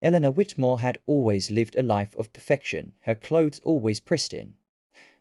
Eleanor Whitmore had always lived a life of perfection, her clothes always pristine,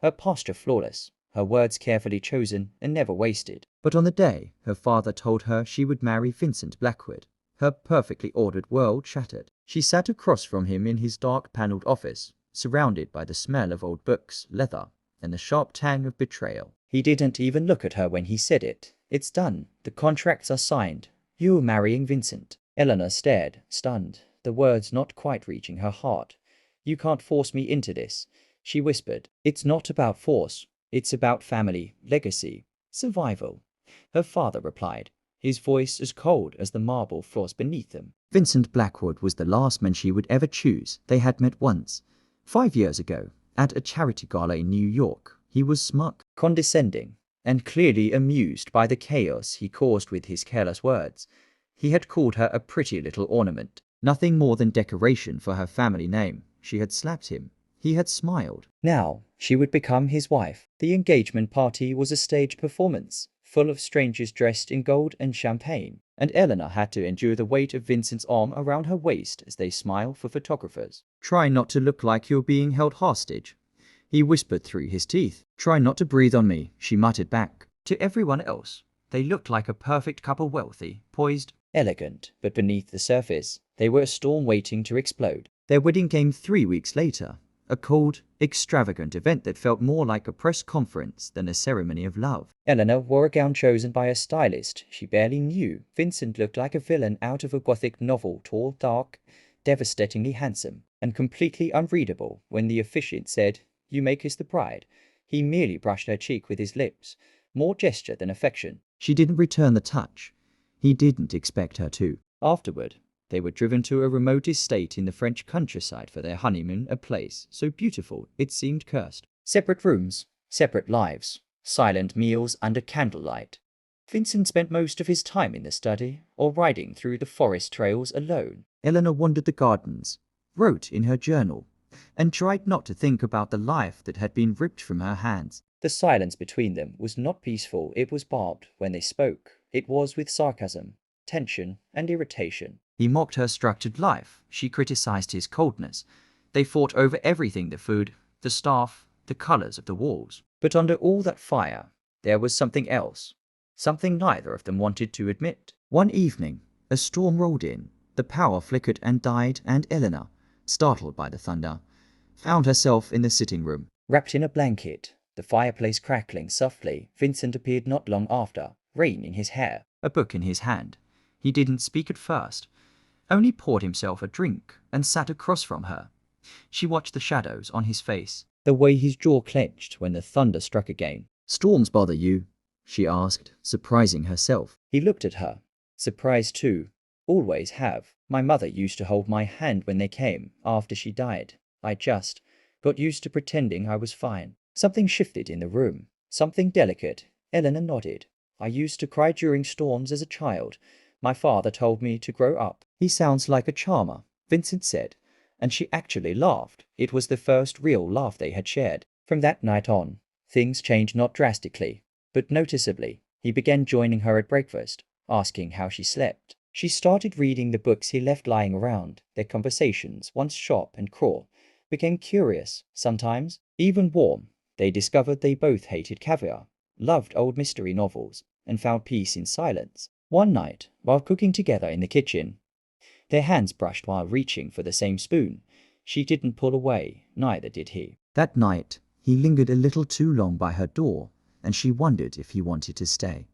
her posture flawless, her words carefully chosen and never wasted. But on the day her father told her she would marry Vincent Blackwood, her perfectly ordered world shattered. She sat across from him in his dark panelled office, surrounded by the smell of old books, leather, and the sharp tang of betrayal. He didn't even look at her when he said it. "It's done. The contracts are signed. You're marrying Vincent." Eleanor stared, stunned, the words not quite reaching her heart. "You can't force me into this," she whispered. "It's not about force. It's about family, legacy, survival." Her father replied, his voice as cold as the marble floors beneath them. Vincent Blackwood was the last man she would ever choose. They had met once, 5 years ago, at a charity gala in New York. He was smug, condescending, and clearly amused by the chaos he caused with his careless words. He had called her a pretty little ornament, nothing more than decoration for her family name. She had slapped him. He had smiled. Now she would become his wife. The engagement party was a stage performance, full of strangers dressed in gold and champagne, and Eleanor had to endure the weight of Vincent's arm around her waist as they smiled for photographers. "Try not to look like you're being held hostage," he whispered through his teeth. "Try not to breathe on me," she muttered back. To everyone else, they looked like a perfect couple, wealthy, poised, elegant, but beneath the surface, they were a storm waiting to explode. Their wedding came 3 weeks later, a cold, extravagant event that felt more like a press conference than a ceremony of love. Eleanor wore a gown chosen by a stylist she barely knew. Vincent looked like a villain out of a Gothic novel, tall, dark, devastatingly handsome, and completely unreadable. When the officiant said, "You may kiss the bride," he merely brushed her cheek with his lips, more gesture than affection. She didn't return the touch. He didn't expect her to. Afterward, they were driven to a remote estate in the French countryside for their honeymoon, a place so beautiful it seemed cursed. Separate rooms, separate lives, silent meals under candlelight. Vincent spent most of his time in the study or riding through the forest trails alone. Eleanor wandered the gardens, wrote in her journal, and tried not to think about the life that had been ripped from her hands. The silence between them was not peaceful, it was barbed. When they spoke, it was with sarcasm, tension, and irritation. He mocked her structured life. She criticized his coldness. They fought over everything: the food, the staff, the colors of the walls. But under all that fire, there was something else. Something neither of them wanted to admit. One evening, a storm rolled in. The power flickered and died, and Eleanor, startled by the thunder, found herself in the sitting room, wrapped in a blanket, the fireplace crackling softly. Vincent appeared not long after, rain in his hair, a book in his hand. He didn't speak at first, only poured himself a drink and sat across from her. She watched the shadows on his face, the way his jaw clenched when the thunder struck again. "Storms bother you?" she asked, surprising herself. He looked at her, surprised too. "Always have. My mother used to hold my hand when they came, after she died. I just got used to pretending I was fine." Something shifted in the room, something delicate. Eleanor nodded. "I used to cry during storms as a child. My father told me to grow up." "He sounds like a charmer," Vincent said, and she actually laughed. It was the first real laugh they had shared. From that night on, things changed, not drastically, but noticeably. He began joining her at breakfast, asking how she slept. She started reading the books he left lying around. Their conversations, once sharp and cruel, became curious, sometimes even warm. They discovered they both hated caviar, loved old mystery novels, and found peace in silence. One night, while cooking together in the kitchen, their hands brushed while reaching for the same spoon. She didn't pull away, neither did he. That night, he lingered a little too long by her door, and she wondered if he wanted to stay.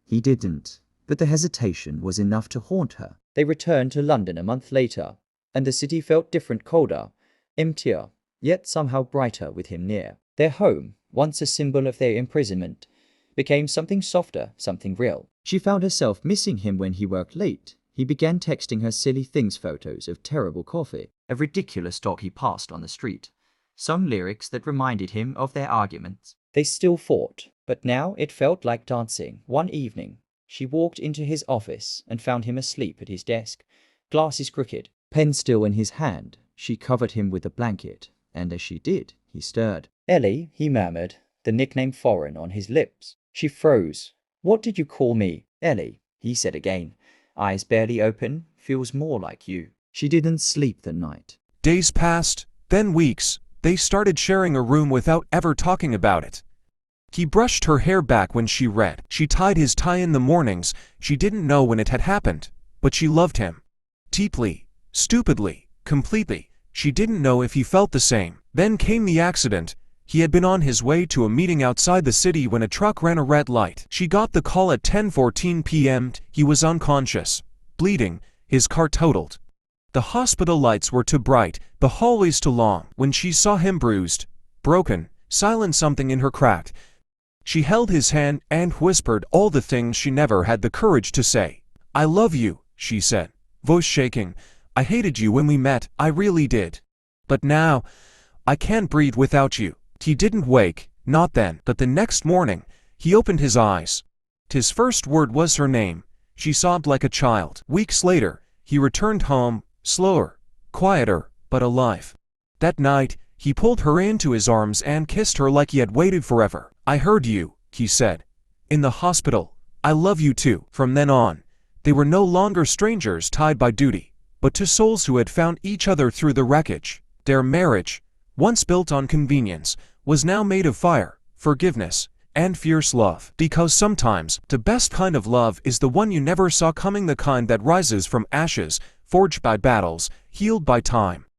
He didn't, but the hesitation was enough to haunt her. They returned to London a month later, and the city felt different, colder, emptier, yet somehow brighter with him near. Their home, once a symbol of their imprisonment, became something softer, something real. She found herself missing him when he worked late. He began texting her silly things, photos of terrible coffee, a ridiculous dog he passed on the street, some lyrics that reminded him of their arguments. They still fought, but now it felt like dancing. One evening, she walked into his office and found him asleep at his desk, glasses crooked, pen still in his hand. She covered him with a blanket, and as she did, he stirred. "Ellie," he murmured, the nickname foreign on his lips. She froze. "What did you call me?" "Ellie," he said again, eyes barely open. "Feels more like you." She didn't sleep that night. Days passed, then weeks. They started sharing a room without ever talking about it. He brushed her hair back when she read. She tied his tie in the mornings. She didn't know when it had happened, but she loved him. Deeply, stupidly, completely. She didn't know if he felt the same. Then came the accident. He had been on his way to a meeting outside the city when a truck ran a red light. She got the call at 10:14 p.m. He was unconscious, bleeding, his car totaled. The hospital lights were too bright, the hallways too long. When she saw him bruised, broken, silent, something in her cracked. She held his hand and whispered all the things she never had the courage to say. "I love you," she said, voice shaking. "I hated you when we met, I really did. But now, I can't breathe without you." He didn't wake, not then, but the next morning, he opened his eyes. His first word was her name. She sobbed like a child. Weeks later, he returned home, slower, quieter, but alive. That night, he pulled her into his arms and kissed her like he had waited forever. "I heard you," he said. "In the hospital. I love you too." From then on, they were no longer strangers tied by duty, but two souls who had found each other through the wreckage. Their marriage, once built on convenience, was now made of fire, forgiveness, and fierce love. Because sometimes, the best kind of love is the one you never saw coming, the kind that rises from ashes, forged by battles, healed by time.